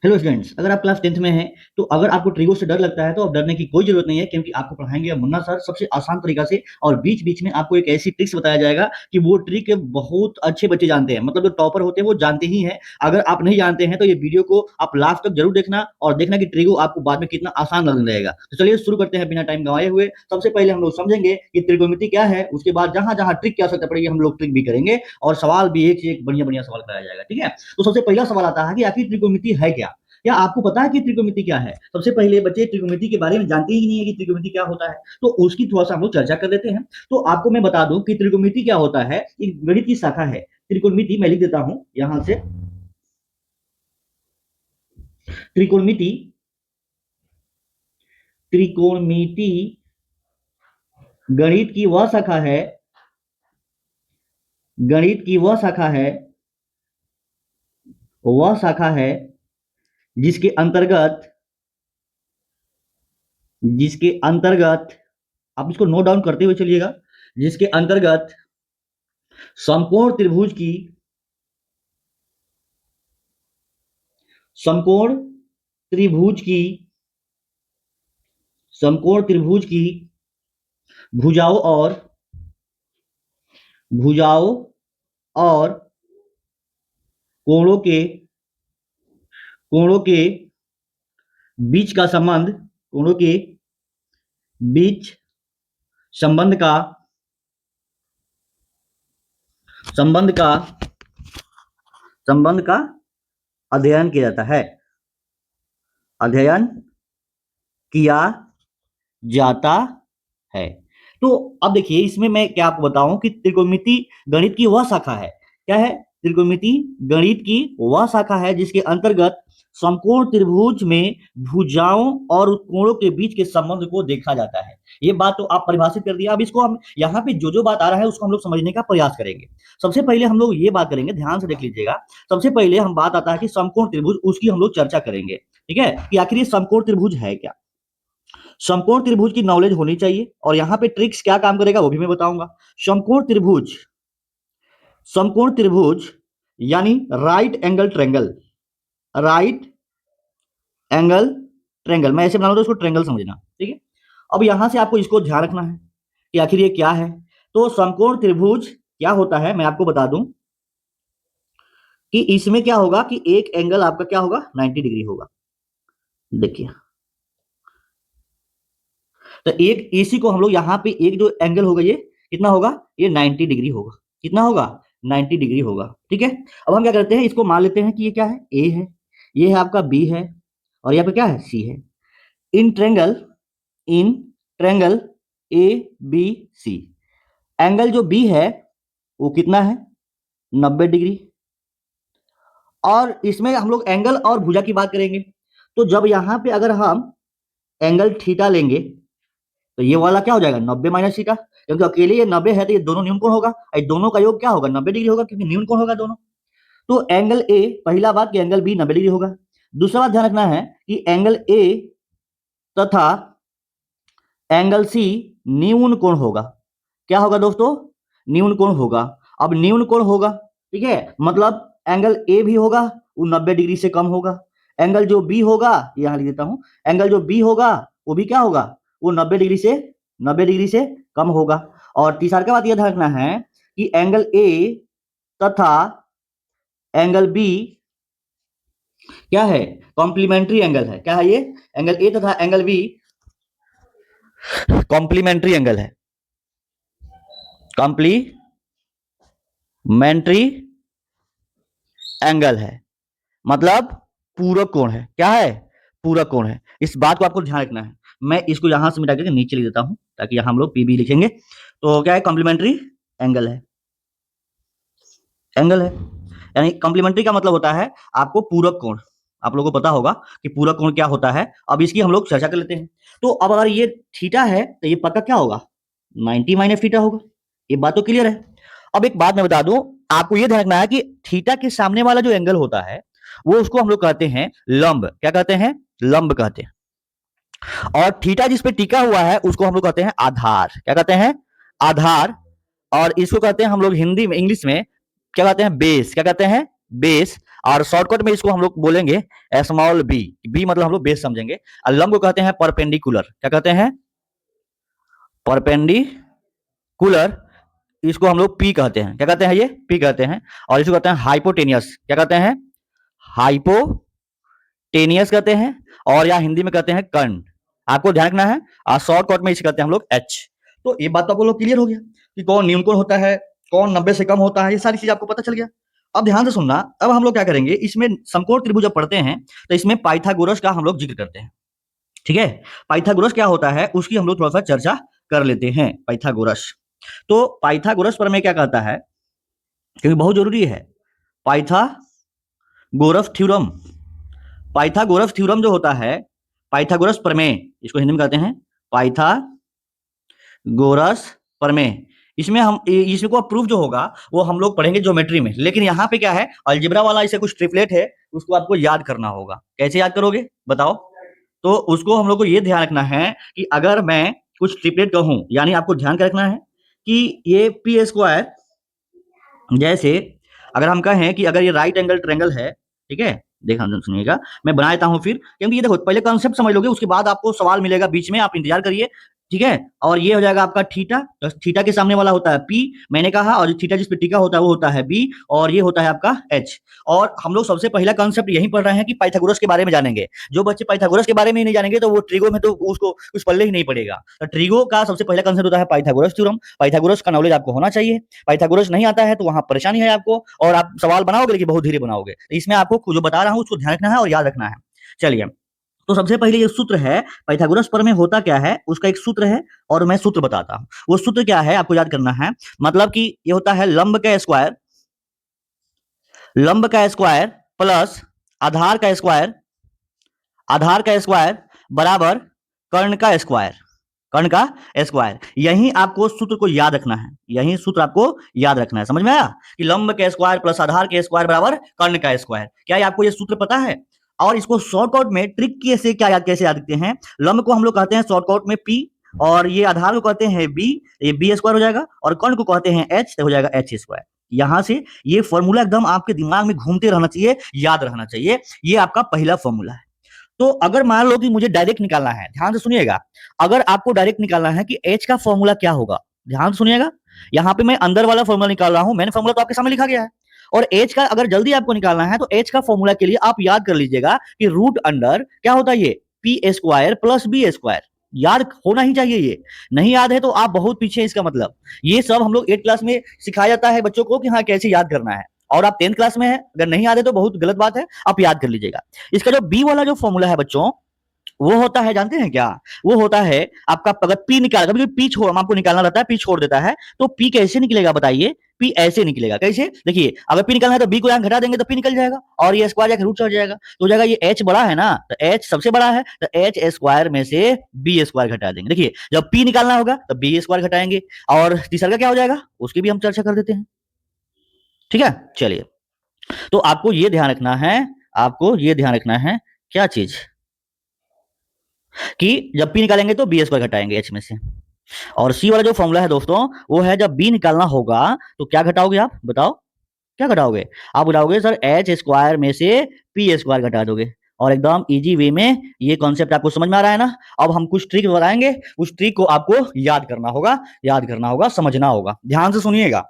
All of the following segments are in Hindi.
हेलो स्टूडेंट्स, अगर आप क्लास 10th में हैं तो अगर आपको ट्रिगो से डर लगता है तो अब डरने की कोई जरूरत नहीं है, क्योंकि आपको पढ़ाएंगे अब मुन्ना सर सबसे आसान तरीका से। और बीच बीच में आपको एक ऐसी ट्रिक्स बताया जाएगा कि वो ट्रिक बहुत अच्छे बच्चे जानते हैं, मतलब जो टॉपर होते हैं वो जानते ही हैं। अगर आप नहीं जानते हैं तो ये वीडियो को आप लास्ट तक जरूर देखना और देखना कि ट्रिगो आपको बाद में कितना आसान लगने लगेगा। तो चलिए शुरू करते हैं बिना टाइम गंवाए हुए। सबसे पहले हम लोग समझेंगे कि त्रिकोणमिति क्या है, उसके बाद जहां जहां ट्रिक की आवश्यकता पड़ेगी हम लोग ट्रिक भी करेंगे और सवाल भी एक से एक बढ़िया बढ़िया सवाल कराया जाएगा। ठीक है, तो सबसे पहला सवाल आता है कि आखिर त्रिकोणमिति है क्या। क्या आपको पता है कि त्रिकोणमिति क्या है? सबसे पहले बच्चे त्रिकोणमिति के बारे में जानते ही नहीं है कि त्रिकोणमिति क्या होता है, तो उसकी थोड़ा सा हम लोग चर्चा कर लेते हैं। तो आपको मैं बता दूं कि त्रिकोणमिति क्या होता है। एक गणित की शाखा है त्रिकोणमिति, मैं लिख देता हूं यहां से। त्रिकोणमिति, त्रिकोणमिति गणित की वह शाखा है, गणित की वह शाखा है, वह शाखा है जिसके अंतर्गत, जिसके अंतर्गत आप इसको नोट डाउन करते हुए चलिएगा, जिसके अंतर्गत समकोण त्रिभुज की, समकोण त्रिभुज की, समकोण त्रिभुज की भुजाओं और, भुजाओं और कोणों के, कोणों के बीच का संबंध, कोणों के बीच संबंध का, संबंध का, संबंध का अध्ययन किया जाता है, अध्ययन किया जाता है। तो अब देखिए इसमें मैं क्या आपको बताऊं कि त्रिकोणमिति गणित की वह शाखा है, क्या है? त्रिकोणमिति गणित की वह शाखा है जिसके अंतर्गत समकोण त्रिभुज में भुजाओं और कोणों के बीच के संबंध को देखा जाता है। ये बात तो आप परिभाषित कर दिया। अब इसको हम यहाँ पे जो बात आ रहा है उसको हम लोग समझने का प्रयास करेंगे। सबसे पहले हम लोग ये बात करेंगे, ध्यान से देख लीजिएगा। सबसे पहले हम बात आता है कि समकोण त्रिभुज, उसकी हम लोग चर्चा करेंगे। ठीक है, कि आखिर ये समकोण त्रिभुज है क्या। समकोण त्रिभुज की नॉलेज होनी चाहिए और यहाँ पे ट्रिक्स क्या काम करेगा वो भी मैं बताऊंगा। समकोण त्रिभुज, समकोण त्रिभुज यानी right angle triangle, right angle triangle, मैं ऐसे बना रहा हूं तो इसको ट्रेंगल समझना। ठीक है, अब यहां से आपको इसको ध्यान रखना है कि आखिर ये क्या है। तो समकोण त्रिभुज क्या होता है मैं आपको बता दूं कि इसमें क्या होगा कि एक एंगल आपका क्या होगा, 90 डिग्री होगा। देखिए, तो एक इसी को हम लोग यहाँ पे एक जो एंगल होगा ये कितना होगा, ये 90 डिग्री होगा। कितना होगा, 90 डिग्री होगा। ठीक है, अब हम क्या करते हैं, इसको मान लेते हैं कि ये क्या है, ए है, ये है आपका बी है, और यहाँ पे क्या है, सी है। In triangle, in triangle A B C, angle जो बी है वो कितना है, 90 डिग्री। और इसमें हम लोग एंगल और भुजा की बात करेंगे। तो जब यहाँ पे अगर हम एंगल थीटा लेंगे तो ये वाला क्या हो जाएगा, 90 माइनस थीटा, क्योंकि अकेले ये 90 है तो ये दोनों न्यून कोण होगा, दोनों का योग क्या होगा, 90 डिग्री होगा, क्योंकि न्यून कोण होगा दोनों। तो एंगल ए, पहला बात कि एंगल बी 90 डिग्री होगा। दूसरा बात ध्यान रखना है कि एंगल ए तथा एंगल सी न्यून कोण होगा। क्या होगा दोस्तों, न्यून कोण होगा। अब न्यून कोण होगा, ठीक है, मतलब एंगल ए भी होगा वो 90 डिग्री से कम होगा। एंगल जो बी होगा, यहां लिख देता हूं, एंगल जो बी होगा वो भी क्या होगा, वो 90 डिग्री से, 90 डिग्री से कम होगा। और तीसरा का बात यह ध्यान रखना है कि एंगल ए तथा एंगल बी क्या है, कॉम्प्लीमेंट्री एंगल है। क्या है ये, एंगल ए तथा एंगल बी कॉम्प्लीमेंट्री एंगल है, कॉम्प्लीमेंट्री एंगल है, मतलब पूरक कोण है। क्या है, पूरक कोण है। इस बात को आपको ध्यान रखना है। मैं इसको यहां से मिटा करके नीचे लिख देता हूं ताकि यहां हम लोग पीबी लिखेंगे। तो क्या है, कॉम्प्लीमेंट्री एंगल है, एंगल है, यानी कॉम्प्लीमेंट्री का मतलब होता है आपको पूरक कोण। आप लोगों को पता होगा कि पूरक कोण क्या होता है। अब इसकी हम लोग चर्चा कर लेते हैं। तो अब अगर ये थीटा है तो ये पक्का क्या होगा, 90 माइनस थीटा होगा। ये बात तो क्लियर है। अब एक बात मैं बता दूं, आपको ये ध्यान रखना है कि थीटा के सामने वाला जो एंगल होता है वो उसको हम लोग कहते हैं लंब। क्या कहते हैं, लंब कहते हैं। और थीटा जिस पे टिका हुआ है उसको हम लोग कहते हैं आधार। क्या कहते हैं, आधार। और इसको कहते हैं हम लोग हिंदी में, इंग्लिश में क्या कहते हैं, बेस। क्या कहते हैं, बेस। और शॉर्टकट में इसको हम लोग बोलेंगे स्मॉल बी, बी मतलब हम लोग बेस समझेंगे। और लंब को कहते हैं परपेंडिकुलर, क्या कहते हैं? परपेंडिकुलर, इसको हम लोग पी कहते हैं, क्या कहते हैं? ये पी कहते हैं। और इसको कहते हैं हाइपोटेनियस, क्या कहते हैं? हाइपोटेनियस कहते हैं। और या हिंदी में कहते हैं कर्ण, आपको ध्यान रखना है। और शॉर्टकट में इसे कहते हैं हम लोग एच। तो ये बात तो आपको लोग क्लियर हो गया कि कौन न्यून कोण होता है, कौन 90 से कम होता है, ये सारी चीज आपको पता चल गया। अब ध्यान से सुनना, अब हम लोग क्या करेंगे, इसमें समकोण त्रिभुज जब पढ़ते हैं तो इसमें पाइथागोरस का हम लोग जिक्र करते हैं, ठीक है? पाइथागोरस क्या होता है उसकी हम लोग थोड़ा सा चर्चा कर लेते हैं। पाइथागोरस, तो पाइथागोरस प्रमेय क्या कहता है, क्योंकि बहुत जरूरी है। पाइथागोरस थ्योरम, पाइथागोरस थ्योरम जो होता है, पाइथागोरस प्रमेय, इसको हिंदी में कहते हैं पाइथागोरस प्रमेय। इसमें हम इसको प्रूफ जो होगा वो हम लोग पढ़ेंगे ज्योमेट्री में, लेकिन यहाँ पे क्या है, अलजेब्रा वाला इसे कुछ ट्रिपलेट है, उसको आपको याद करना होगा। कैसे याद करोगे बताओ? तो उसको हम लोग को ये ध्यान रखना है कि अगर मैं कुछ ट्रिपलेट कहूं, यानी आपको ध्यान क्या रखना है कि ये पी स्क्वायर, जैसे अगर हम कहें कि अगर ये राइट एंगल ट्रायंगल है, ठीक है, देखा सुनिएगा, मैं बना देता हूं फिर, क्योंकि ये देखो पहले कॉन्सेप्ट समझ लोगे, उसके बाद आपको सवाल मिलेगा बीच में, आप इंतजार करिए, ठीक है? और ये हो जाएगा आपका थीटा, तो थीटा के सामने वाला होता है पी, मैंने कहा, और थीटा जिस पे टीका होता है वो होता है बी, और ये होता है आपका एच। और हम लोग सबसे पहला कॉन्सेप्ट यही पढ़ रहे हैं कि पाइथागोरस के बारे में जानेंगे। जो बच्चे पाइथागोरस के बारे में ही नहीं जानेंगे तो वो ट्रिगो में तो उसको कुछ पल्ले ही नहीं पड़ेगा। तो ट्रिगो का सबसे पहला कॉन्सेप्ट होता है पाइथागोरस थ्योरम। पाइथागोरस का नॉलेज आपको होना चाहिए। पाइथागोरस नहीं आता है तो वहां परेशानी है आपको, और आप सवाल बनाओगे लेकिन बहुत धीरे बनाओगे। तो इसमें आपको जो बता रहा हूँ उसको ध्यान रखना है और याद रखना है। चलिए, तो सबसे पहले ये सूत्र है पाइथागोरस प्रमेय होता क्या है, उसका एक सूत्र है, और मैं सूत्र बताता हूं। वो सूत्र क्या है आपको याद करना है, मतलब कि ये होता है लंब का स्क्वायर, लंब का स्क्वायर प्लस आधार का स्क्वायर, आधार का स्क्वायर बराबर कर्ण का स्क्वायर, कर्ण का स्क्वायर। यही आपको सूत्र को याद रखना है, यही सूत्र आपको याद रखना है। समझ में आया कि लंब के स्क्वायर प्लस आधार के स्क्वायर बराबर कर्ण का स्क्वायर? क्या ये आपको ये सूत्र पता है? और इसको शॉर्टकट में ट्रिक कैसे क्या याद कैसे याद रखते हैं, लंब को हम लोग कहते हैं शॉर्टकट में पी, और ये आधार को कहते हैं बी, ये बी स्क्वायर हो जाएगा, और कर्ण को कहते हैं एच, तो हो जाएगा एच स्क्वायर। यहां से ये फॉर्मूला एकदम आपके दिमाग में घूमते रहना चाहिए, याद रहना चाहिए। ये आपका पहला फॉर्मूला है। तो अगर मान लो कि मुझे डायरेक्ट निकालना है, ध्यान से सुनिएगा, अगर आपको डायरेक्ट निकालना है कि एच का फॉर्मूला क्या होगा, ध्यान से सुनिएगा, यहाँ पे मैं अंदर वाला फॉर्मूला निकाल रहा हूं, मैंने फॉर्मूला तो आपके सामने लिखा गया है। और एच का अगर जल्दी आपको निकालना है तो एच का फॉर्मूला के लिए आप याद कर लीजिएगा कि रूट अंडर क्या होता है, ये P square plus B square. याद होना ही चाहिए, ये नहीं याद है तो आप बहुत पीछे। इसका मतलब ये सब हम लोग 8 क्लास में सिखाया जाता है बच्चों को कि हाँ कैसे याद करना है, और आप 10th क्लास में है, अगर नहीं याद है तो बहुत गलत बात है, आप याद कर लीजिएगा। इसका जो बी वाला जो फॉर्मूला है बच्चों, वो होता है, जानते हैं क्या? वो होता है आपका, अगर पी निकाल, कभी पी छोड़, हम आपको निकालना रहता है, पी छोड़ देता है, तो पी कैसे निकलेगा बताइए? पी ऐसे निकलेगा। कैसे? देखिए, अगर पी निकालना है तो बी को यहां घटा देंगे तो पी निकल जाएगा, और ये स्क्वायर जाकर रूट चढ़ जाएगा, तो हो जाएगा ये एच बड़ा है ना, तो एच सबसे बड़ा है, तो एच स्क्वायर में से बी स्क्वायर घटा देंगे। देखिए, जब पी निकालना होगा तो बी स्क्वायर घटाएंगे, और तीसरा का क्या हो जाएगा उसकी भी हम चर्चा कर देते हैं, ठीक है? चलिए, तो आपको ये ध्यान रखना है, आपको ये ध्यान रखना है क्या चीज, कि जब पी निकालेंगे तो बी स्क्वायर घटाएंगे एच में से। और सी वाला जो फॉर्मूला है दोस्तों, वो है जब बी निकालना होगा तो क्या घटाओगे आप बताओ? क्या घटाओगे? आप घटाओगे सर एच स्क्वायर में से पी स्क्वायर घटा दोगे, और एकदम इजी वे में ये कॉन्सेप्ट आपको समझ में आ रहा है ना? अब हम कुछ ट्रिक बताएंगे, उस ट्रिक को आपको याद करना होगा, याद करना होगा, समझना होगा। ध्यान से सुनिएगा।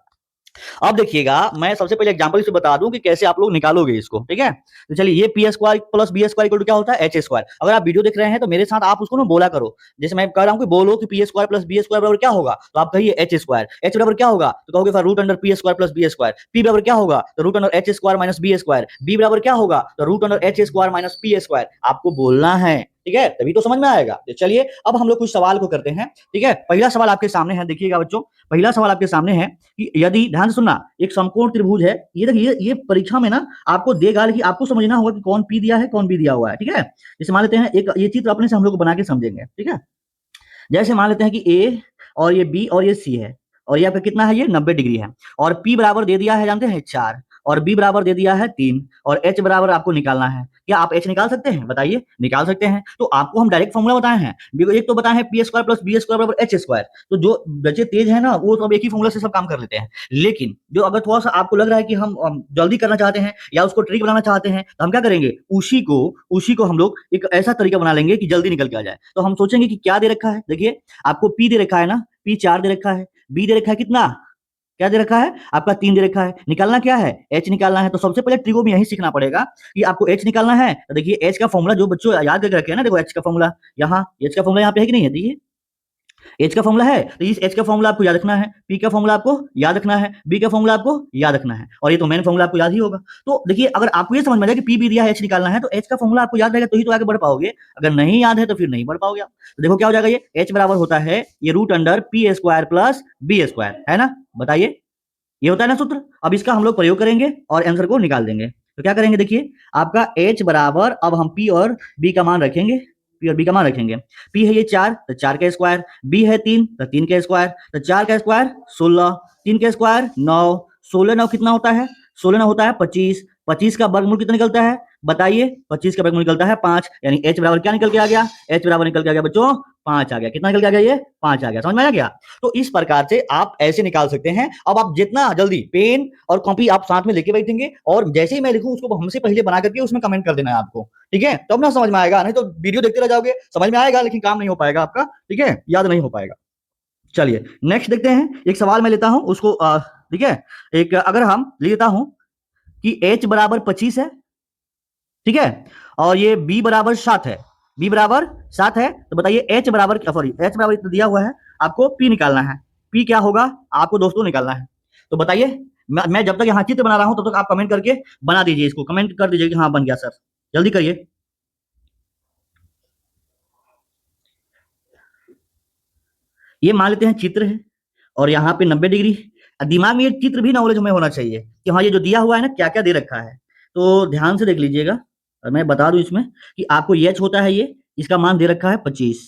अब देखिएगा, मैं सबसे पहले एग्जांपल से बता दूं कि कैसे आप लोग निकालोगे इसको, ठीक है? तो चलिए, ये P square plus B square equal to क्या होता है? H square. अगर आप वीडियो देख रहे हैं तो मेरे साथ आप उसको ना बोला करो, जैसे मैं कह रहा हूं कि बोलो कि P square plus B square बराबर क्या होगा, तो आप कहिए एच स्क्वायर। एच बराबर क्या होगा तो कहोगे root under P square plus B square. P बराबर क्या होगा तो root under H square minus B square. B बराबर क्या होगा तो root under H square minus P square. आपको बोलना है, ठीक है? तभी तो समझ में आएगा। तो चलिए, अब हम लोग कुछ सवाल को करते हैं, ठीक है? पहला सवाल आपके सामने है, देखिएगा बच्चों, पहला सवाल आपके सामने है कि यदि, ध्यान से सुनना, एक समकोण त्रिभुज है, ये देखिए, ये परीक्षा में ना आपको देगा कि आपको समझना होगा कि कौन पी दिया है, कौन बी दिया हुआ है, ठीक है? जैसे मान लेते हैं, एक ये चित्र अपने से हम लोग बना के समझेंगे, ठीक है? जैसे मान लेते हैं कि ए और ये बी और ये सी है, और ये आपका कितना है, ये 90 डिग्री है, और पी बराबर दे दिया है, जानते हैं 4, और बी बराबर दे दिया है 3 और एच बराबर आपको निकालना है। क्या आप एच निकाल सकते हैं? बताइए, निकाल सकते हैं। तो आपको हम डायरेक्ट फॉर्मूला बताए हैं, एक तो बताए हैं P square plus B square बराबर एच स्क्वायर। तो जो बच्चे तेज है ना वो सब एक ही फॉर्मूला से सब काम कर लेते हैं। लेकिन जो अगर थोड़ा सा आपको लग रहा है कि हम जल्दी करना चाहते हैं या उसको ट्रिक बनाना चाहते हैं, तो हम क्या करेंगे, उसी को हम लोग एक ऐसा तरीका बना लेंगे कि जल्दी निकल के आ जाए। तो हम सोचेंगे कि क्या दे रखा है, देखिए आपको पी दे रखा है ना, पी 4 दे रखा है, बी दे रखा है कितना, क्या दे रखा है आपका 3 दे रखा है। निकालना क्या है, एच निकालना है। तो सबसे पहले ट्रिगो में यही सीखना पड़ेगा कि आपको एच निकालना है। तो देखिए एच का फॉर्मूला जो बच्चों याद करके रखे हैं ना, देखो एच का फॉर्मूला यहाँ, एच का फॉर्मूला यहाँ पे है कि नहीं है, देखिए एच का फॉर्मूला है। तो इस एच का फॉर्मूला आपको याद रखना है, पी का फॉर्मूला आपको याद रखना है, बी का फॉर्मूला आपको याद रखना है, और ये तो मेन फॉर्मूला आपको याद ही होगा। तो देखिए अगर आपको ये समझ में आ जाए कि पी भी दिया है, एच निकालना है, तो एच का फॉर्मूला आपको याद रहेगा तो ही तो आगे बढ़ पाओगे। अगर नहीं याद है तो फिर नहीं बढ़ पाओगे आप। तो देखो क्या हो जाएगा, ये एच बराबर होता है ये root under P square plus B square, है ना, बताइए ये होता है ना सूत्र। अब इसका हम लोग प्रयोग करेंगे और आंसर को निकाल देंगे। तो क्या करेंगे, देखिए आपका h बराबर, अब हम p और b का मान रखेंगे, p और b का मान रखेंगे। p है ये 4 तो 4 का स्क्वायर, b है 3 तो 3 का स्क्वायर, तो 4 का स्क्वायर 16, 3 का स्क्वायर 9, 16 9 कितना होता है, 16 9 होता है 25, 25 का वर्गमूल कितना निकलता है बताइए, 25 का वर्गमूल निकलता है 5, यानी h बराबर क्या निकल के आ गया, h बराबर निकल के आ गया बच्चों 5 आ गया। कितना निकल के आ गया, ये 5 आ गया। समझ में आ गया। तो इस प्रकार से आप ऐसे निकाल सकते हैं। अब आप जितना जल्दी पेन और कॉपी आप साथ में लेके बैठेंगे और जैसे ही मैं लिखूं उसको हमसे पहले बना करके उसमें कमेंट कर देना है आपको, ठीक है, तब ना समझ में आएगा, नहीं तो वीडियो देखते रह जाओगे, समझ में आएगा लेकिन काम नहीं हो पाएगा आपका, ठीक है, याद नहीं हो पाएगा। चलिए नेक्स्ट देखते हैं, एक सवाल मैं लेता हूं उसको, ठीक है, एक अगर हम लेता हूं कि h बराबर 25 है, ठीक है, और ये b बराबर 7 है, b बराबर 7 है, तो बताइए h बराबर, सॉरी h बराबर इतना दिया हुआ है, आपको p निकालना है। p क्या होगा आपको दोस्तों निकालना है। तो बताइए, मैं जब तक यहाँ चित्र बना रहा हूं तब तक आप कमेंट करके बना दीजिए, इसको कमेंट कर दीजिए कि हाँ बन गया सर, जल्दी करिए। ये मान लेते हैं चित्र है और यहाँ पे 90 डिग्री, दिमाग में ये चित्र भी नॉलेज में होना चाहिए कि हाँ ये जो दिया हुआ है ना क्या क्या दे रखा है। तो ध्यान से देख लीजिएगा, और मैं बता दूं इसमें कि आपको ये एच होता है, ये इसका मान दे रखा है 25,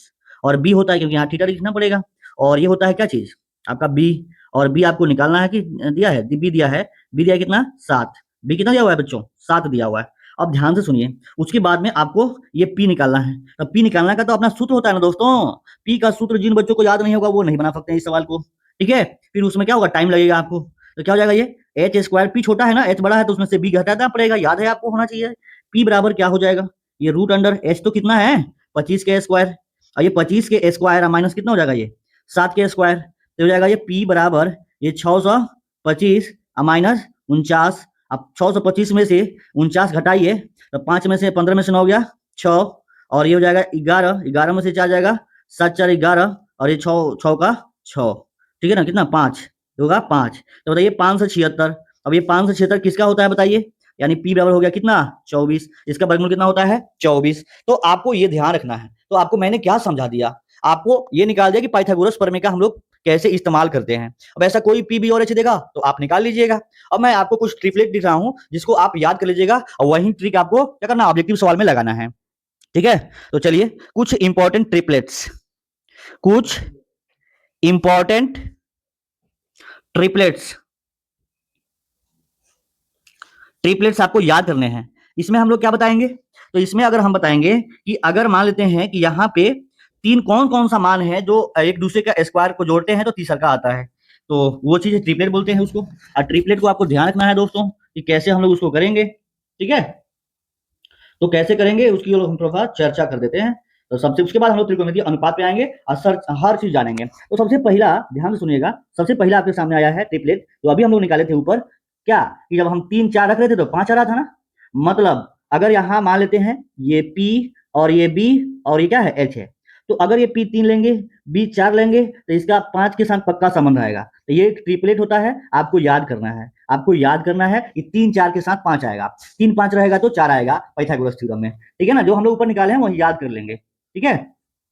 और बी होता है क्योंकि यहाँ थीटा लिखना पड़ेगा, और ये होता है क्या चीज आपका बी, और बी आपको निकालना है कि दिया है, बी दिया है, बी दिया है कितना 7, बी कितना दिया हुआ है बच्चों 7 दिया हुआ है। अब ध्यान से सुनिए, उसके बाद में आपको ये पी निकालना है। तो पी निकालना का तो अपना सूत्र होता है ना दोस्तों, पी का सूत्र जिन बच्चों को याद नहीं होगा वो नहीं बना सकते इस सवाल को, ठीक है, फिर उसमें क्या होगा टाइम लगेगा आपको। तो क्या हो जाएगा, ये एच स्क्वायर, पी छोटा है ना, एच बड़ा है तो उसमें से बी घटाना पड़ेगा, याद है आपको होना चाहिए। पी बराबर क्या हो जाएगा, ये रूट अंडर एच तो कितना है 25 के स्क्वायर, और ये 25 के स्क्वायर माइनस कितना हो जाएगा, ये 7 के स्क्वायर, तो हो जाएगा ये पी बराबर ये 625 माइनस 49। अब 625 में से 49 घटाइए तो 5 में से 15 में से 9 हो गया 6, और ये हो जाएगा 11, 11 में से 4 जाएगा 7 4 11, और ये 6 6 का 6, ठीक है ना, कितना 5 होगा 5। तो बताइए 576। अब ये 576 किसका होता है बताइए, यानी p बराबर हो गया कितना 24, इसका वर्गमूल कितना होता है 24। तो आपको ये ध्यान रखना है। तो आपको मैंने क्या समझा दिया, आपको ये निकाल दिया कि पाइथागोरस प्रमेय का हम लोग कैसे इस्तेमाल करते हैं। अब ऐसा कोई पी बी और एच देगा तो आप निकाल लीजिएगा। अब मैं आपको कुछ ट्रिपलेट दिख रहा हूं जिसको आप याद कर लीजिएगा, और वही ट्रिक आपको क्या करना ऑब्जेक्टिव सवाल में लगाना है, ठीक है। तो चलिए कुछ इंपॉर्टेंट ट्रिपलेट्स, कुछ इंपॉर्टेंट ट्रिपलेट्स, ट्रिपलेट्स आपको याद करने हैं। इसमें हम लोग क्या बताएंगे, तो इसमें अगर हम बताएंगे कि अगर मान लेते हैं कि यहाँ पे तीन कौन कौन सा मान है जो एक दूसरे का स्क्वायर को जोड़ते हैं तो तीसरा का आता है, तो वो चीज ट्रिपलेट बोलते हैं उसको। और ट्रिपलेट को आपको ध्यान रखना है दोस्तों कि कैसे हम लोग उसको करेंगे, ठीक है। तो कैसे करेंगे उसकी हम थोड़ा चर्चा कर देते हैं। तो सबसे उसके बाद हम लोग त्रिकोणमितीय अनुपात पे आएंगे और हर चीज जानेंगे। तो सबसे पहला ध्यान से सुनिएगा, सबसे पहला आपके सामने आया है ट्रिपलेट, तो अभी हम लोग निकाले थे ऊपर क्या कि जब हम 3 4 रख रहे थे तो 5 आ रहा था ना, मतलब अगर यहाँ मान लेते हैं ये P और ये B और ये क्या है H है, तो अगर ये P 3 लेंगे B 4 लेंगे तो इसका 5 के साथ पक्का संबंध आएगा। तो ये ट्रिपलेट होता है, आपको याद करना है, आपको याद करना है कि 3 4 के साथ 5 आएगा, 3 5 रहेगा तो 4 आएगा पाइथागोरस थ्योरम में, ठीक है ना, जो हम लोग ऊपर निकाले हैं वही याद कर लेंगे, ठीक है।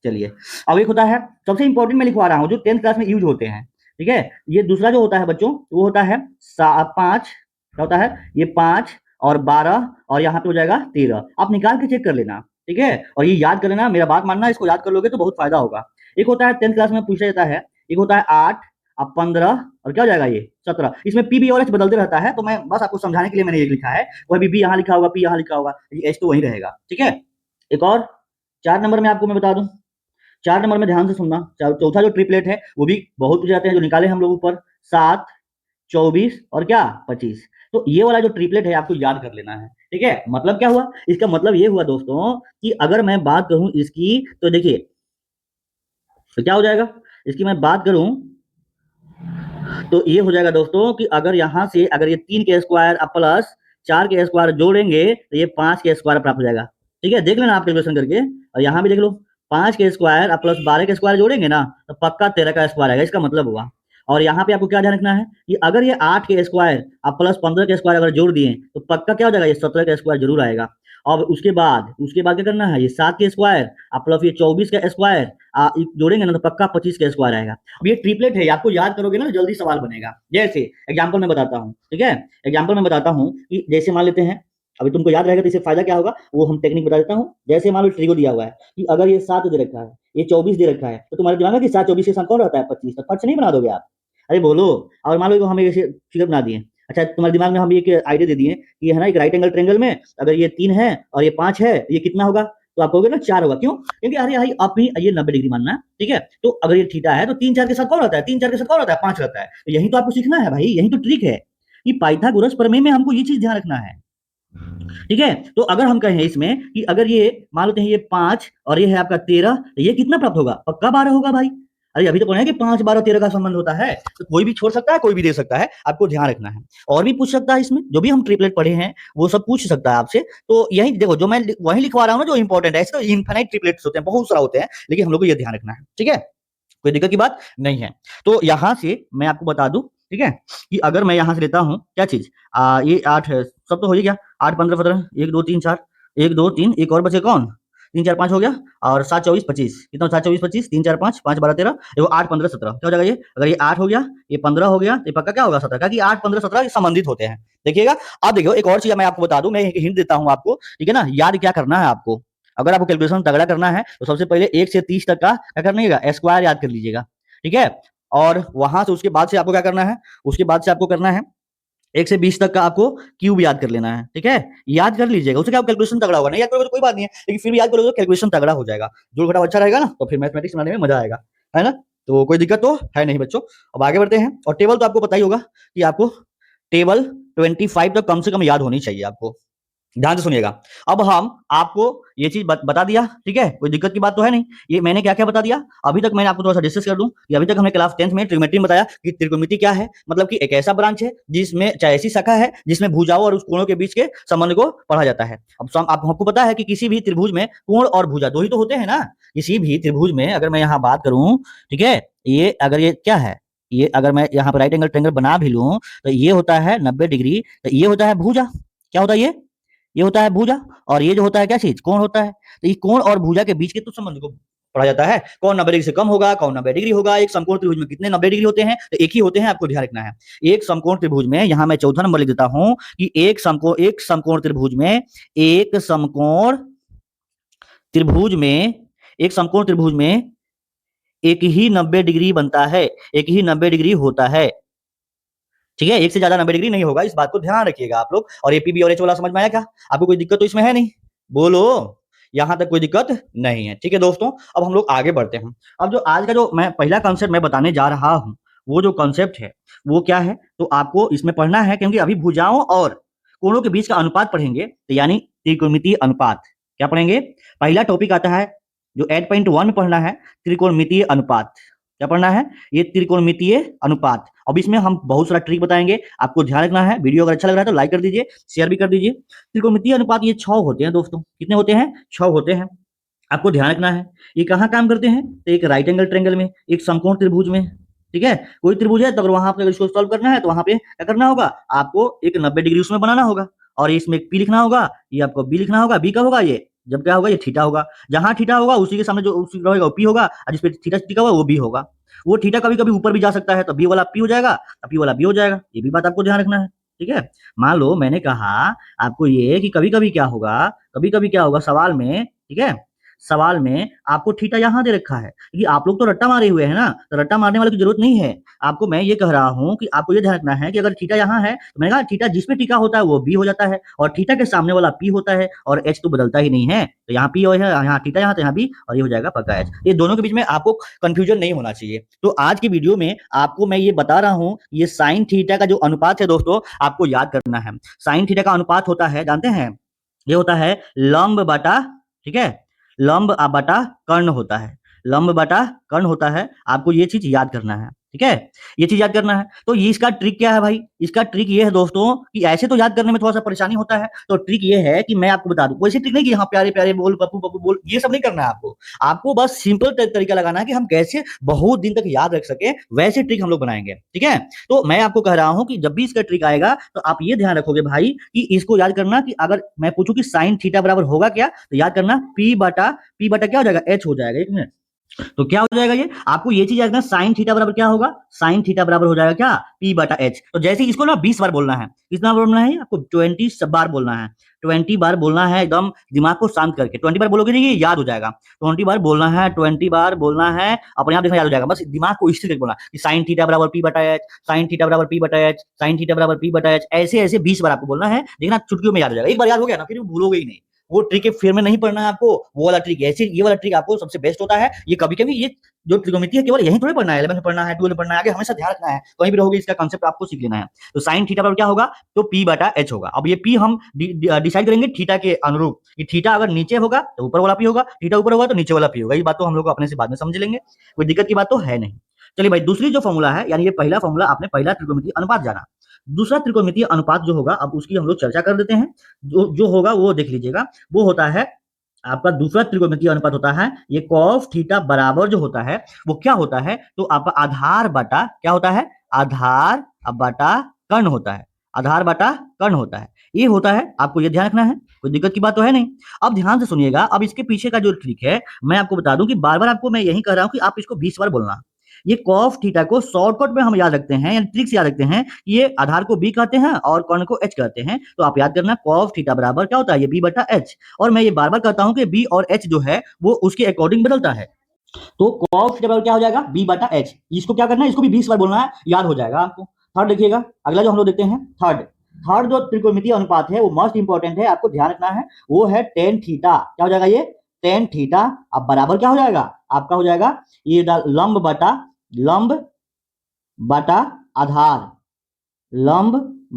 चलिए अब एक होता है सबसे इंपॉर्टेंट मैं लिखवा रहा हूँ जो 10th क्लास में यूज होते हैं, ठीक है। ये दूसरा जो होता है बच्चों वो होता है 5, क्या होता है ये 5 और 12 और यहाँ पे हो जाएगा 13, आप निकाल के चेक कर लेना, ठीक है, और ये याद कर लेना, मेरा बात मानना, इसको याद कर लोगे तो बहुत फायदा होगा। एक होता है 10th क्लास में पूछा जाता है, एक होता है 8 अब 15 और क्या हो जाएगा ये 17। इसमें पी बी और एच बदलते रहता है, तो मैं बस आपको समझाने के लिए मैंने ये लिखा है। वह बी यहाँ लिखा होगा, पी यहाँ लिखा होगा, एच तो वही रहेगा। ठीक है, एक और 4 नंबर में आपको मैं बता दूं, 4 नंबर में ध्यान से सुनना, चौथा जो ट्रिपलेट है वो भी बहुत पूछे जाते हैं, जो निकाले हम लोग ऊपर 7, 24 और क्या 25। तो ये वाला जो ट्रिपलेट है आपको याद कर लेना है। ठीक है, मतलब क्या हुआ, इसका मतलब ये हुआ दोस्तों कि अगर मैं बात करूं इसकी, तो देखिए तो क्या हो जाएगा, इसकी मैं बात करूं तो ये हो जाएगा दोस्तों कि अगर यहां से अगर ये 3 के स्क्वायर अब प्लस 4 के स्क्वायर जोड़ेंगे तो ये 5 के स्क्वायर प्राप्त हो जाएगा। ठीक है, देख लेना आप कैलकुलेशन करके, और यहाँ भी देख लो 5 के स्क्वायर अब प्लस 12 के स्क्वायर जोड़ेंगे ना तो पक्का 13 का स्क्वायर आएगा, इसका मतलब हुआ। और यहाँ पे आपको क्या ध्यान रखना है कि अगर ये 8 के स्क्वायर अब प्लस 15 के स्क्वायर अगर जोड़ दिए तो पक्का क्या हो जाएगा, ये 17 का स्क्वायर जरूर आएगा। अब उसके बाद क्या करना है, ये 7 के स्क्वायर अब प्लस ये 24 का स्क्वायर जोड़ेंगे ना तो पक्का 25 का स्क्वायर आएगा। अब ये ट्रिपलेट है, आपको याद करोगे ना तो जल्दी सवाल बनेगा। जैसे एग्जांपल में बताता हूँ, ठीक है, एग्जांपल में बताता हूँ कि जैसे मान लेते हैं, अभी तुमको याद रहेगा तो इससे फायदा क्या होगा वो हम टेक्निक बता देता हूँ। जैसे मान लो ट्रिगो दिया हुआ है कि अगर ये 7 दे रखा है, ये 24 दे रखा है, तो तुम्हारे दिमाग में कि 7 24 के साथ कौन रहता है 25, तो फट से नहीं बना दोगे आप। अरे बोलो। और मान लो हमें ऐसे फिगर बना दिए, अच्छा तुम्हारे दिमाग में हम एक आइडिया दे दिए कि है ना एक राइट एंगल ट्रेंगल में अगर ये 3 है और ये 5 है, ये कितना होगा, तो आप कहोगे ना 4 होगा। क्यों, क्योंकि अरे भाई आप ही ये 90 डिग्री मानना है। ठीक है, तो अगर ये थीटा है तो 3 4 के साथ कौन रहता है, 3 4 के साथ कौन रहता है 5 रहता है। तो यही तो आपको सीखना है भाई, यही तो ट्रिक है कि पाइथागोरस प्रमेय में हमको ये चीज ध्यान रखना है। ठीक है, तो अगर हम कहें इसमें कि अगर ये मान लेते हैं ये 5 और ये है आपका 13, तो ये कितना प्राप्त होगा, पक्का 12 होगा भाई। अरे अभी तो बोला है कि 5 12 13 का संबंध होता है, तो कोई भी छोड़ सकता है कोई भी दे सकता है, आपको ध्यान रखना है। और भी पूछ सकता है इसमें, जो भी हम ट्रिपलेट पढ़े हैं वो सब पूछ सकता है आपसे। तो यही देखो जो मैं वही लिखवा रहा हूँ ना जो इंपॉर्टेंट है, ऐसे तो इनफाइनाइट ट्रिपलेट्स होते हैं, बहुत सारा होते हैं, लेकिन हम लोग को ये ध्यान रखना है। ठीक है, कोई दिक्कत की बात नहीं है। तो यहां से मैं आपको बता दूं, ठीक है, कि अगर मैं यहां से लेता हूं क्या चीज, ये 8 है, सब तो हो ही गया, 8 15 15 1 2 3 4 1 2 3, एक और बचे कौन, 3 4 5 हो गया, और 7 24 25 कितना, 7 24 25 3 4 5 5 12 13, देखो 8 15 17 क्या हो जाएगा ये, अगर ये 8 हो गया ये 15 हो गया तो ये पक्का क्या होगा 17 का, कि 8 15 17 संबंधित होते हैं। देखिएगा, अब देखियो एक और चीज मैं आपको बता दूं, मैं एक हिंट देता हूं आपको, ठीक है ना, याद क्या करना है आपको। अगर आपको कैलकुलेशन तगड़ा करना है तो सबसे पहले 1 से 30 तक का क्या करना है, स्क्वायर याद कर लीजिएगा। ठीक है, और वहां से उसके बाद से आपको क्या करना है, उसके बाद से आपको करना है 1 से 20 तक का आपको क्यूब याद कर लेना है। ठीक है, याद कर लीजिएगा, उससे क्या कैलकुलेशन तगड़ा होगा, नहीं याद करोगे तो कोई बात नहीं है, लेकिन फिर भी याद करोगे तो कैलकुलेशन तगड़ा हो जाएगा, जोड़ घटाव अच्छा रहेगा ना, तो फिर मैथमेटिक्स बनाने में मजा आएगा, है ना। तो कोई दिक्कत तो है नहीं बच्चों। अब आगे बढ़ते हैं, और टेबल तो आपको पता ही होगा कि आपको टेबल 25 तक कम से कम याद होनी चाहिए आपको। ध्यान से सुनिएगा, अब हम आपको ये चीज बता दिया, ठीक है, कोई दिक्कत की बात तो है नहीं। ये मैंने क्या क्या बता दिया अभी तक, मैंने आपको थोड़ा सा डिस्कस कर दूं कि अभी तक हमने क्लास 10th में त्रिकोणमिति में बताया कि त्रिकोणमिति क्या है, मतलब कि एक ऐसा ब्रांच है जिसमें चाहे ऐसी शाखा है जिसमें भुजाओं और उस कोणों के बीच के संबंध को पढ़ा जाता है। अब आपको पता है कि किसी भी त्रिभुज में कोण और भुजा दो ही तो होते हैं ना, किसी भी त्रिभुज में अगर मैं यहाँ बात करूं, ठीक है, ये अगर ये क्या है, ये अगर मैं यहाँ पर राइट एंगल ट्रायंगल बना भी लूं तो ये होता है 90 डिग्री, तो ये होता है भुजा, क्या होता है ये होता है भुजा, और ये जो होता है क्या चीज, कोण होता है। तो ये कोण और भुजा के बीच के तो संबंध को पढ़ा जाता है, कौन 90 डिग्री से कम होगा, कौन 90 डिग्री होगा। एक समकोण त्रिभुज में कितने 90 डिग्री होते हैं, तो एक ही होते हैं, आपको ध्यान रखना है। एक समकोण त्रिभुज में, यहां मैं चौथा नंबर लिख देता हूं कि एक समकोण त्रिभुज में एक समकोण त्रिभुज में एक समकोण त्रिभुज में एक ही 90 डिग्री बनता है, एक ही 90 डिग्री होता है। ठीक है, एक से ज्यादा 90 डिग्री नहीं होगा, इस बात को ध्यान रखिएगा आप लोग। और एपीबी और एच वाला समझ में आया क्या, आपको कोई दिक्कत तो इसमें है नहीं, बोलो, यहां तक कोई दिक्कत नहीं है। ठीक है दोस्तों, अब हम लोग आगे बढ़ते हैं। अब जो आज का जो मैं पहला कॉन्सेप्ट मैं बताने जा रहा हूं, वो जो कॉन्सेप्ट है वो क्या है, तो आपको इसमें पढ़ना है, क्योंकि अभी भुजाओं और कोणों के बीच का अनुपात पढ़ेंगे, तो यानी त्रिकोणमितीय अनुपात। क्या पढ़ेंगे, पहला टॉपिक आता है जो 8.1 में पढ़ना है, त्रिकोणमितीय अनुपात। क्या पढ़ना है, ये त्रिकोणमितीय अनुपात। अब इसमें हम बहुत सारा ट्रिक बताएंगे, आपको ध्यान रखना है। वीडियो अगर अच्छा लग रहा है तो लाइक कर दीजिए, शेयर भी कर दीजिए। त्रिकोणमितीय अनुपात ये 6 होते हैं दोस्तों, कितने होते हैं, 6 होते हैं। आपको ध्यान रखना है ये कहाँ काम करते हैं, तो एक राइट एंगल ट्रायंगल में, एक समकोण त्रिभुज में। ठीक है, कोई त्रिभुज है तो अगर वहां पे इसको सॉल्व करना है तो वहां पे क्या करना होगा, आपको एक 90 डिग्री उसमें बनाना होगा, और इसमें एक पी लिखना होगा, ये आपको बी लिखना होगा। बी का होगा ये, जब क्या होगा, ये थीटा होगा, जहां थीटा होगा उसी के सामने जो उसी रहेगा वो पी होगा, और जिसपे थीटा टिका हुआ वो बी होगा। वो थीटा कभी कभी ऊपर भी जा सकता है, तो बी वाला पी हो जाएगा, पी वाला बी हो जाएगा। ये भी बात आपको ध्यान रखना है। ठीक है, मान लो मैंने कहा आपको ये कि कभी कभी क्या होगा, कभी कभी क्या होगा सवाल में, ठीक है, सवाल में आपको थीटा यहाँ दे रखा है, क्योंकि आप लोग तो रट्टा मारे हुए हैं ना, तो रट्टा मारने वाले की जरूरत नहीं है। आपको मैं ये कह रहा हूँ कि आपको ये ध्यान रखना है कि अगर थीटा यहाँ है तो मैंने कहा थीटा जिसमें टीका होता है वो बी हो जाता है, और थीटा के सामने वाला पी होता है, और एच तो बदलता ही नहीं है, तो यहाँ पी और यहाँ थीटा, यहाँ तो यहाँ बी, और ये हो जाएगा पक्का एच। ये दोनों के बीच में आपको कंफ्यूजन नहीं होना चाहिए। तो आज की वीडियो में आपको मैं ये बता रहा हूँ, ये साइन थीटा का जो अनुपात है दोस्तों, आपको याद करना है। साइन थीटा का अनुपात होता है, जानते हैं, ये होता है लंब बटा, ठीक है, लंब बटा कर्ण होता है, लंब बटा कर्ण होता है। आपको ये चीज याद करना है, ठीक है, ये चीज याद करना है। तो ये इसका ट्रिक क्या है भाई, इसका ट्रिक ये है दोस्तों कि ऐसे तो याद करने में थोड़ा सा परेशानी होता है, तो ट्रिक ये है कि मैं आपको बता दूं, वैसे ट्रिक नहीं कि हाँ प्यारे प्यारे बोल पप्पू पप्पू बोल, ये सब नहीं करना है आपको। आपको बस सिंपल तरीका लगाना है कि हम कैसे बहुत दिन तक याद रख सके, वैसे ट्रिक हम लोग बनाएंगे, ठीक है। तो मैं आपको कह रहा हूं कि जब भी इसका ट्रिक आएगा तो आप ये ध्यान रखोगे भाई कि इसको याद करना कि अगर मैं पूछूं कि साइन थीटा बराबर होगा क्या, तो याद करना पी बटा क्या हो जाएगा, एच हो जाएगा। एक मिनट, तो क्या हो जाएगा, ये आपको ये चीज याद रखना, साइन थीटा बराबर क्या होगा, साइन थीटा बराबर हो जाएगा क्या, पी बटा एच। तो जैसे इसको ना 20 बार बोलना है, कितना बार बोलना है आपको, 20 बार बोलना है, 20 बार बोलना है, एकदम दिमाग को शांत करके 20 बार बोलोगे नहीं, ये याद हो जाएगा। 20 बार बोलना है, 20 बार बोलना है, अपने आप देखना याद हो जाएगा। बस दिमाग को स्थिर करके बोलना कि साइन थीटा बराबर पी बटा एच, साइन थीटा बराबर पी बटा एच, साइन थीटा बराबर पी बटा एच, ऐसे ऐसे 20 बार आपको बोलना है। देखना चुटकियों में याद हो जाएगा। एक बार याद हो गया ना, फिर भूलोगे ही नहीं। वो ट्रिक फिर में नहीं पढ़ना है आपको, वो वाला ट्रिक, ऐसे ये वाला ट्रिक आपको सबसे बेस्ट होता है। ये कभी कभी ये जो त्रिकोणमिति है केवल यही थोड़ी पढ़ना है, 11 में पढ़ना है, 12 में पढ़ना है, आगे हमेशा ध्यान रखना है, कहीं भी रहोगे इसका कांसेप्ट आपको सीख लेना है। तो साइन थीटा पर क्या होगा, तो पी बटा एच होगा। अब ये पी हम डिसाइड करेंगे थीटा के अनुरूप, कि थीटा अगर नीचे होगा तो ऊपर वाला पी होगा, थीटा ऊपर होगा तो नीचे वाला पी होगा। ये बात तो हम लोग अपने से बाद में समझ लेंगे, कोई दिक्कत की बात तो है नहीं। चलिए भाई, दूसरी जो फॉर्मूला है, यानी ये पहला फॉर्मूला आपने पहला त्रिकोणमितीय अनुपात जाना, दूसरा त्रिकोणमितीय अनुपात जो होगा, अब उसकी हम लोग चर्चा कर देते हैं। जो जो होगा वो देख लीजिएगा, वो होता है आपका दूसरा त्रिकोणमितीय अनुपात होता है, ये कॉस थीटा बराबर जो होता है वो क्या होता है, तो आपका आधार बटा क्या होता है, आधार बटा कर्ण होता है, आधार बटा कर्ण होता है, ये होता है। आपको ये ध्यान रखना है, कोई दिक्कत की बात तो है नहीं। अब ध्यान से सुनिएगा, अब इसके पीछे का जो ट्रिक है मैं आपको बता दूं कि बार बार आपको मैं यही कह रहा हूं कि आप इसको 20 बार बोलना। ये कॉस थीटा को शॉर्टकट में हम याद रखते हैं, यानी ट्रिक्स याद रखते हैं। ये आधार को बी कहते हैं और कर्ण को एच कहते हैं। तो आप याद करना कॉस थीटा बराबर क्या होता है, ये बी बटा एच। और मैं ये बार बार कहता हूं कि बी और एच जो है वो उसके अकॉर्डिंग बदलता है। तो कॉस थीटा बराबर क्या हो जाएगा, बी बटा एच। इसको क्या करना है, इसको भी 20 बार बोलना है, याद हो जाएगा आपको। थर्ड देखिएगा, अगला जो हम लोग देखते हैं थर्ड, थर्ड जो त्रिकोणमितीय अनुपात है वो मोस्ट इंपॉर्टेंट है, आपको ध्यान रखना है। वो है टेन थीटा, क्या हो जाएगा ये, टेन थीटा। अब बराबर क्या हो जाएगा, आपका हो जाएगा ये लंब बटा आधार, लंब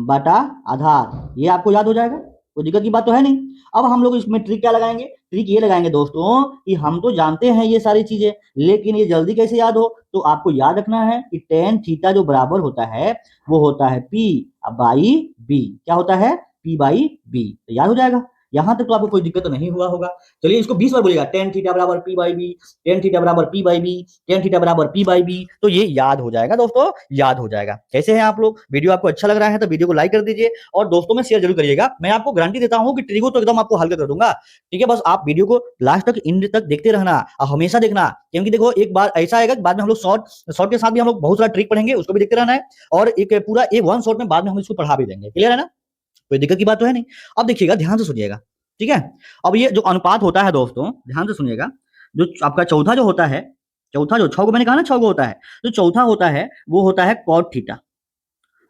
बटा आधार, ये आपको याद हो जाएगा, कोई दिक्कत की बात तो है नहीं। अब हम लोग इसमें ट्रिक क्या लगाएंगे, ट्रिक ये लगाएंगे दोस्तों कि हम तो जानते हैं ये सारी चीजें, लेकिन ये जल्दी कैसे याद हो, तो आपको याद रखना है कि टेन थीटा जो बराबर होता है वो होता है पी बाई बी, क्या होता है, पी बाई बी। तो याद हो जाएगा, यहां तक तो आपको कोई दिक्कत तो नहीं हुआ होगा। चलिए इसको 20 बार बोलिएगा, टेन थीटा बराबर P by B, tan theta बराबर P by B, tan theta बराबर पी बाई बी। तो ये याद हो जाएगा दोस्तों, याद हो जाएगा। कैसे हैं आप लोग, वीडियो आपको अच्छा लग रहा है तो वीडियो को लाइक कर दीजिए और दोस्तों में शेयर जरूर करिएगा। मैं आपको गारंटी देता हूं कि ट्रिको तो एकदम आपको हल्का कर दूंगा, ठीक है। बस आप वीडियो को लास्ट तक एंड तक देखते रहना और हमेशा देखना, क्योंकि देखो एक बार ऐसा आएगा बाद में हम लोग शॉर्ट के साथ भी हम लोग बहुत सारा ट्रिक पढ़ेंगे, उसको भी देखते रहना है। और एक पूरा एक वन शॉट में बाद में हम इसको पढ़ा भी देंगे, क्लियर है ना, कोई दिक्कत की बात तो है नहीं। अब देखिएगा, ध्यान से सुनिएगा, ठीक है। अब ये जो अनुपात होता है दोस्तों, ध्यान से सुनिएगा, जो आपका चौथा जो होता है, चौथा जो छह को मैंने कहा ना, छह को होता है, जो चौथा होता है वो होता है कॉट थीटा।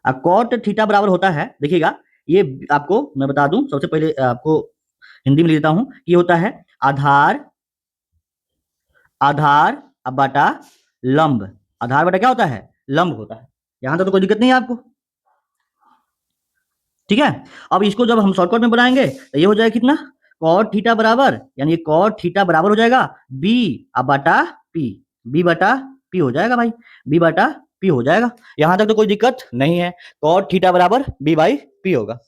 अब कॉट थीटा बराबर होता है, देखिएगा, ये आपको मैं बता दूं, सबसे पहले आपको हिंदी में लिख देता हूं, ये होता है आधार, आधार बटा लंब, आधार बटा क्या होता है, लंब होता है। यहां तक तो कोई दिक्कत नहीं है आपको, ठीक है। अब इसको जब हम शॉर्टकट में बनाएंगे तो ये हो जाएगा कितना, कॉट थीटा बराबर, यानी कॉट थीटा बराबर हो जाएगा बी बटा पी, बी बटा पी हो जाएगा भाई, बी बटा पी हो जाएगा। यहां तक तो कोई दिक्कत नहीं है, कॉट थीटा बराबर बी बाई पी होगा।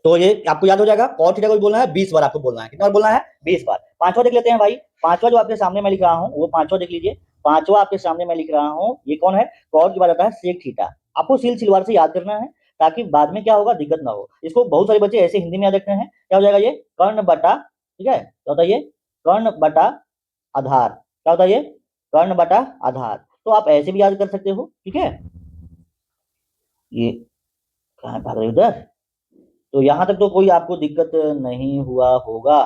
तो ये आपको याद हो जाएगा, कॉट थीटा को बोलना है 20 बार, आपको बोलना है कितना बार बोलना है, 20 बार। पांचवा देख लेते हैं भाई, पांचवा जो आपके सामने मैं लिख रहा हूं वो पांचवा देख लीजिए, पांचवा आपके सामने मैं लिख रहा हूं, ये कौन है, कॉट के बाद आता है सेक थीटा। आपको सिलसिलवार से याद करना है ताकि बाद में क्या होगा, दिक्कत ना हो। इसको बहुत सारे बच्चे ऐसे हिंदी में याद रखते हैं, क्या हो जाएगा ये, कर्ण बटा, ठीक है, क्या होता है ये, कर्ण बटा आधार, क्या होता है ये, कर्ण बटा आधार। तो आप ऐसे भी याद कर सकते हो, ठीक है। ये कहाँ भाग रहे हो उधर, तो यहां तक तो कोई आपको दिक्कत नहीं हुआ होगा।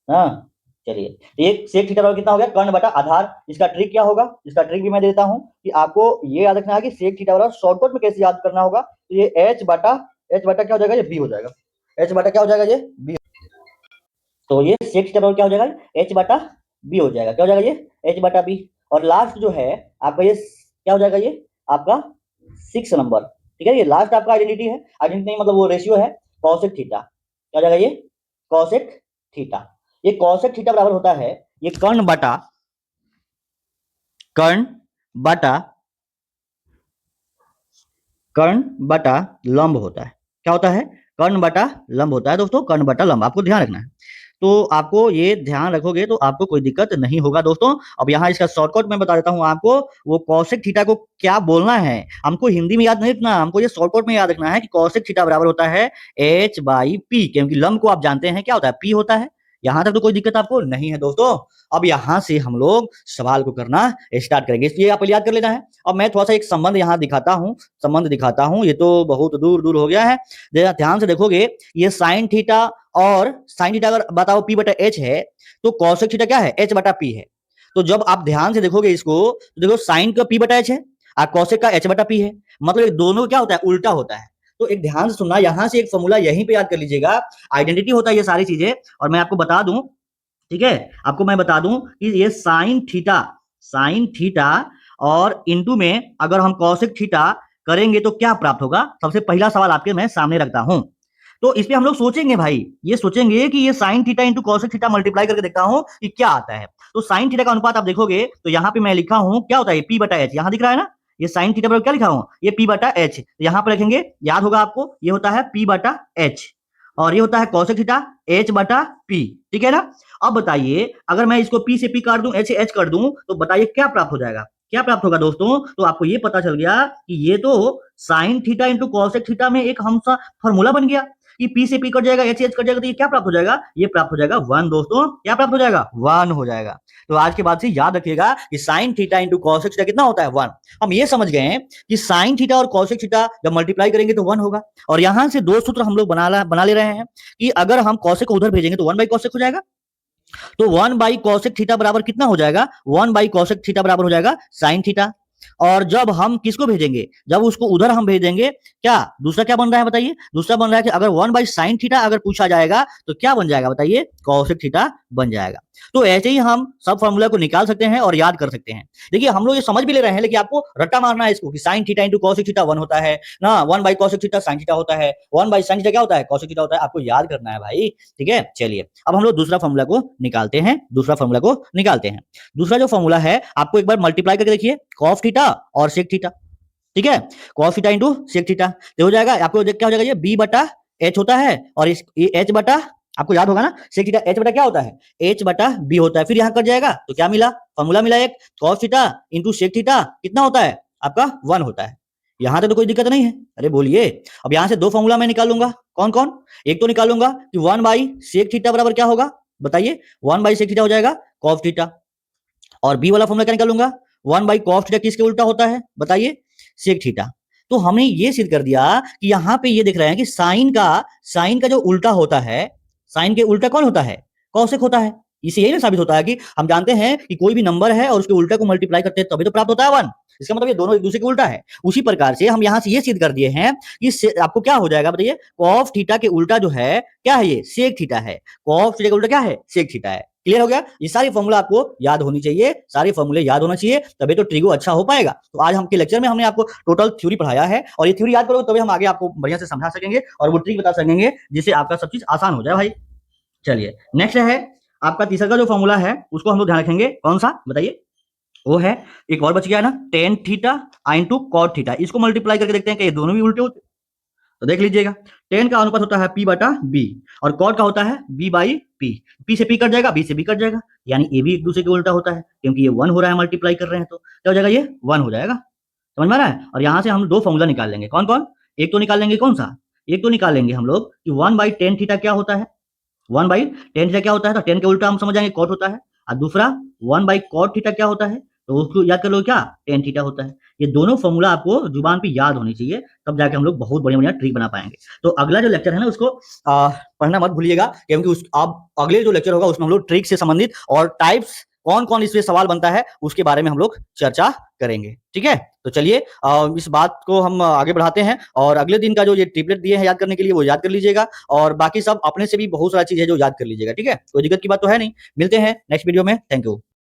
हाँ, चलिए, तो ये सेक थीटा बराबर कितना हो गया, कर्ण बटा आधार। इसका ट्रिक क्या होगा, इसका ट्रिक भी मैं देता हूं कि आपको ये याद रखना है कि सेक थीटा बराबर शॉर्टकट में कैसे याद करना होगा। तो ये एच बटा क्या हो जाएगा, ये बी हो जाएगा। एच बटा क्या हो जाएगा, ये बी। तो ये सेक थीटा बराबर क्या हो जाएगा, एच बटा बी हो जाएगा। क्या हो जाएगा, ये एच बटा बी। और लास्ट जो है आपका ये क्या हो जाएगा, ये आपका 6 नंबर। ठीक है, ये लास्ट आपका आइडेंटिटी है, आइडेंटिटी नहीं मतलब वो रेशियो है, कॉसेक थीटा। क्या हो जाएगा, ये कॉसेक थीटा। ये कॉसेक थीटा बराबर होता है ये कर्ण बटा कर्ण बटा लंब होता है। क्या होता है, कर्ण बटा लंब होता है दोस्तों, कर्ण बटा लंब, आपको ध्यान रखना है। तो आपको ये ध्यान रखोगे तो आपको कोई दिक्कत नहीं होगा दोस्तों। अब यहाँ इसका शॉर्टकट मैं बता देता हूँ आपको, वो कौशिक थीटा को क्या बोलना है। हमको हिंदी में याद नहीं रखना, हमको ये शॉर्टकट में याद रखना है कि कौशिक थीटा बराबर होता है एच बाई पी, क्योंकि लंब को आप जानते हैं क्या होता है, पी होता है। यहां तक तो कोई दिक्कत आपको नहीं है दोस्तों। अब यहां से हम लोग सवाल को करना स्टार्ट करेंगे, इसलिए आप याद कर लेना है। अब मैं थोड़ा सा एक संबंध यहाँ दिखाता हूँ, ये तो बहुत दूर दूर हो गया है। ध्यान से देखोगे, ये साइन थीटा और साइन थीटा अगर बताओ पी बटा एच है, तो कॉसेक थीटा क्या है, एच बटा पी है। तो जब आप ध्यान से देखोगे इसको, तो देखो साइन का पी बटा एच है और कॉसेक का एच बटा पी है, मतलब दोनों क्या होता है, उल्टा होता है। तो एक ध्यान से सुनना, यहां से एक फॉर्मूला यहीं पे याद कर लीजिएगा, आइडेंटिटी होता है ये सारी चीजें। और मैं आपको बता दूं, ठीक है, आपको मैं बता दूं कि ये साइन थीटा और इनटू में अगर हम कॉसेक थीटा करेंगे तो क्या प्राप्त होगा। सबसे पहला सवाल आपके मैं सामने रखता हूं, तो इस पे हम लोग सोचेंगे भाई, ये सोचेंगे कि ये sine theta into cosec theta multiply करके देखता हूं कि क्या आता है। तो साइन थीटा का अनुपात आप देखोगे तो यहाँ पे मैं लिखा हूं क्या होता है, पी बटा एच, यहाँ दिख रहा है ना, ये साइन थीटा पर क्या लिखा हूं, ये पी बटा एच। यहाँ पर रखेंगे, याद होगा आपको, ये होता है पी बटा एच और ये होता है कॉसेक थीटा एच बटा पी। ठीक है ना। अब बताइए, अगर मैं इसको पी से पी काट दूं, एच से एच कर दूं, तो बताइए क्या प्राप्त हो जाएगा, क्या प्राप्त होगा दोस्तों। तो आपको ये पता चल गया कि ये तो sine theta into cosec theta में एक हमसा फॉर्मूला बन गया कि पी से पी कट जाएगा, एच से एच कट जाएगा, तो ये क्या प्राप्त हो जाएगा, ये प्राप्त हो जाएगा वन दोस्तों। क्या प्राप्त हो जाएगा, वन हो जाएगा। तो आज के बाद से याद रखिएगा कि sine theta into cosec theta कितना होता है, वन। हम ये समझ गए हैं कि साइन थीटा और कॉसेक थीटा जब मल्टीप्लाई करेंगे तो वन होगा। और यहां से दो सूत्र हम लोग बना ले रहे हैं कि अगर हम कॉसेक को उधर भेजेंगे तो वन बाई कॉसेक हो जाएगा। तो वन बाई कॉसेक थीटा बराबर कितना हो जाएगा, वन बाई कॉसेक थीटा बराबर हो जाएगा साइन थीटा। और जब हम किसको भेजेंगे, जब उसको उधर हम भेज देंगे, क्या दूसरा क्या बन रहा है बताइए, दूसरा बन रहा है कि अगर वन बाई साइन थीटा अगर पूछा जाएगा तो क्या बन जाएगा बताइए, कॉसेक थीटा बन जाएगा। तो ऐसे ही हम सब फॉर्मूला को निकाल सकते हैं और याद कर सकते हैं। देखिए हम लोग ये समझ भी ले रहे हैं, लेकिन आपको रट्टा मारना है इसको कि sine theta into cosec theta one होता है ना, one by cosec theta sine theta होता है, वन बाई साइन थीटा क्या होता है, कॉसेक थीटा होता है। आपको याद करना है भाई, ठीक है। चलिए अब हम लोग दूसरा फॉर्मूला को निकालते हैं, दूसरा जो फॉर्मूला है आपको एक बार मल्टीप्लाई करके देखिए, कॉस थीटा और सेक थीटा। ठीक है, cos theta into sec theta, तो हो जाएगा आपको क्या हो जाएगा, ये बी बटा एच होता है और इस एच बटा, आपको याद होगा ना सेक थीटा एच बटा क्या होता है, एच बटा बी होता है। फिर यहाँ कट जाएगा तो क्या मिला, फॉर्मूला मिला एक, cos theta into sec theta कितना होता है आपका, वन होता है। यहां तक तो कोई दिक्कत नहीं है, अरे बोलिए। अब यहां से दो फॉर्मूला मैं निकालूंगा, कौन कौन, एक तो निकालूंगा कि वन बाई सेक थीटा बराबर क्या होगा बताइए, वन बाई सेक थीटा हो जाएगा कॉस थीटा। और बी वाला फॉर्मूला क्या निकालूंगा, वन बाई कॉस थीटा किसके उल्टा होता है बताइए, सेक थीटा। तो हमने ये सिद्ध कर दिया कि यहाँ पे ये देख रहे हैं कि साइन का जो उल्टा होता है, साइन के उल्टा कौन होता है, कौशिक होता है। इससे यही ना साबित होता है कि हम जानते हैं कि कोई भी नंबर है और उसके उल्टा को मल्टीप्लाई करते हैं तभी तो प्राप्त होता है वन। इसका मतलब ये दोनों एक दूसरे के उल्टा है। उसी प्रकार से हम यहाँ से ये सिद्ध कर दिए हैं कि आपको क्या हो जाएगा बताइए, कॉस थीटा के उल्टा जो है क्या है, ये सेक थीटा है। कॉस थीटा के उल्टा क्या है, सेक थीटा है। क्लियर हो गया, ये सारी फॉर्मूला आपको याद होनी चाहिए, सारे फॉर्मूले याद होना चाहिए, तभी तो ट्रिगो अच्छा हो पाएगा। तो आज हम के लेक्चर में हमने आपको टोटल थ्योरी पढ़ाया है और ये थ्योरी याद करोगे तभी हम आगे आपको बढ़िया से समझा सकेंगे और वो ट्रिक बता सकेंगे जिससे आपका सब चीज आसान हो जाए भाई। चलिए नेक्स्ट है आपका तीसरा का जो फॉर्मूला है उसको हम लोग ध्यान रखेंगे, कौन सा बताइए, वो है एक और बच गया ना, tan theta into cot theta. इसको मल्टीप्लाई करके देखते हैं कि ये दोनों भी उल्टे होते, तो देख लीजिएगा, टेन का अनुपात होता है पी बटा बी और कॉट का होता है बी बाई पी। पी से पी कट जाएगा, बी से बी कट जाएगा, यानी ये भी एक दूसरे के उल्टा होता है, क्योंकि ये वन हो रहा है मल्टीप्लाई कर रहे हैं तो क्या हो जाएगा, ये वन हो जाएगा। समझ में आ रहा है। और यहां से हम दो फॉर्मूला निकाल लेंगे, कौन कौन, एक तो निकाल लेंगे कौन सा, एक तो निकाल लेंगे हम लोग कि वन बाई टेन थीटा क्या होता है, वन बाई टेन थीटा क्या होता है, तो टेन के उल्टा हम समझ जाएंगे कॉट होता है। और दूसरा वन बाई कॉट थीटा क्या होता है, तो उसको याद कर लो क्या, टेन थीटा होता है। ये दोनों फॉर्मूला आपको जुबान पे याद होनी चाहिए, तब जाके हम लोग बहुत बढ़िया बढ़िया ट्रिक बना पाएंगे। तो अगला जो लेक्चर है ना उसको पढ़ना मत भूलिएगा, क्योंकि उस अब अगले जो लेक्चर होगा उसमें हम लोग ट्रिक से संबंधित और टाइप्स कौन कौन इसमें सवाल बनता है उसके बारे में हम लोग चर्चा करेंगे। ठीक है, तो चलिए इस बात को हम आगे बढ़ाते हैं, और अगले दिन का जो ये ट्रिपलेट दिए हैं याद करने के लिए वो याद कर लीजिएगा, और बाकी सब अपने से भी बहुत सारा चीज है जो याद कर लीजिएगा। ठीक है, कोई दिक्कत की बात तो है नहीं। मिलते हैं नेक्स्ट वीडियो में। Thank you.